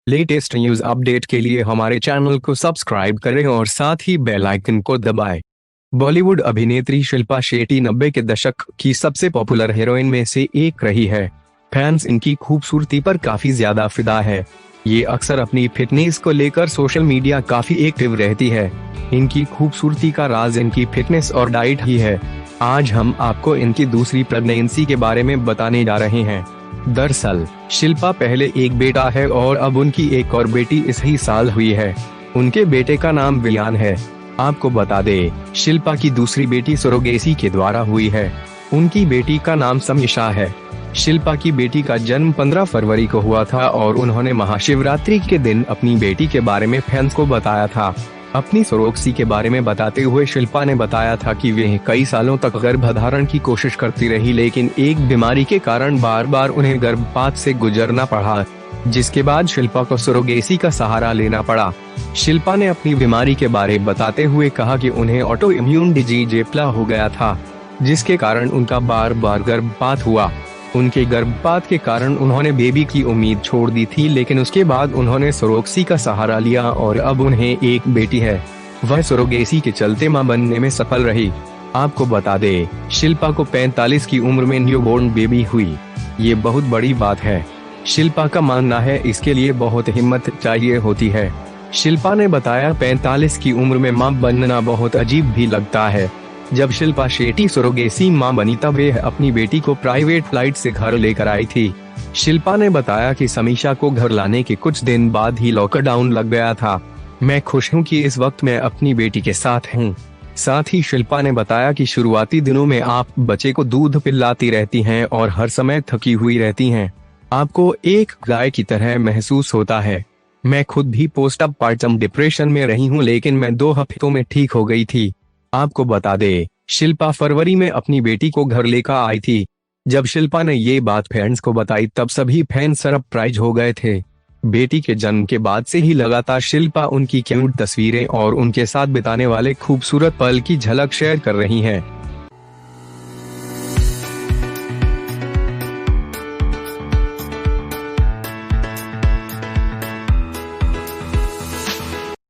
Latest news update के लिए हमारे चैनल को सब्सक्राइब करें और साथ ही बेल आइकन को दबाएं। बॉलीवुड अभिनेत्री शिल्पा शेट्टी 90 के दशक की सबसे पॉपुलर हीरोइन में से एक रही है। फैंस इनकी खूबसूरती पर काफी ज्यादा फिदा है। ये अक्सर अपनी फिटनेस को लेकर सोशल मीडिया काफी एक्टिव रहती है। इनकी खूबसूरती का राज इनकी फिटनेस और डाइट ही है। आज हम आपको इनकी दूसरी प्रेगनेंसी के बारे में बताने जा रहे हैं। दरअसल शिल्पा पहले एक बेटा है और अब उनकी एक और बेटी इसी साल हुई है। उनके बेटे का नाम वियान है। आपको बता दें, शिल्पा की दूसरी बेटी सरोगेसी के द्वारा हुई है। उनकी बेटी का नाम समीक्षा है। शिल्पा की बेटी का जन्म 15 फरवरी को हुआ था और उन्होंने महाशिवरात्रि के दिन अपनी बेटी के बारे में फैंस को बताया था। अपनी सरोगसी के बारे में बताते हुए शिल्पा ने बताया था कि वे कई सालों तक गर्भधारण की कोशिश करती रही, लेकिन एक बीमारी के कारण बार बार उन्हें गर्भपात से गुजरना पड़ा, जिसके बाद शिल्पा को सरोगेसी का सहारा लेना पड़ा। शिल्पा ने अपनी बीमारी के बारे बताते हुए कहा कि उन्हें ऑटो इम्यून डिजीज हो गया था, जिसके कारण उनका बार बार गर्भपात हुआ। उनके गर्भपात के कारण उन्होंने बेबी की उम्मीद छोड़ दी थी, लेकिन उसके बाद उन्होंने सरोगसी का सहारा लिया और अब उन्हें एक बेटी है। वह सरोगेसी के चलते मां बनने में सफल रही। आपको बता दें, शिल्पा को 45 की उम्र में न्यूबॉर्न बेबी हुई। ये बहुत बड़ी बात है। शिल्पा का मानना है इसके लिए बहुत हिम्मत चाहिए होती है। शिल्पा ने बताया, 45 की उम्र में मां बनना बहुत अजीब भी लगता है। जब शिल्पा शेट्टी सरोगेसी मां बनी तब वे अपनी बेटी को प्राइवेट फ्लाइट से घर लेकर आई थी। शिल्पा ने बताया कि समीक्षा को घर लाने के कुछ दिन बाद ही लॉकडाउन लग गया था। मैं खुश हूं कि इस वक्त मैं अपनी बेटी के साथ हूं। साथ ही शिल्पा ने बताया कि शुरुआती दिनों में आप बच्चे को दूध पिलाती रहती हैं और हर समय थकी हुई रहती हैं। आपको एक गाय की तरह महसूस होता है। मैं खुद भी पोस्ट पार्टम डिप्रेशन में रही हूँ, लेकिन मैं 2 हफ्तों में ठीक हो गई थी। आपको बता दें, शिल्पा फरवरी में अपनी बेटी को घर लेकर आई थी। जब शिल्पा ने ये बात फैंस को बताई तब सभी फैंस सरप्राइज हो गए थे। बेटी के जन्म के बाद से ही लगातार शिल्पा उनकी क्यूट तस्वीरें और उनके साथ बिताने वाले खूबसूरत पल की झलक शेयर कर रही हैं।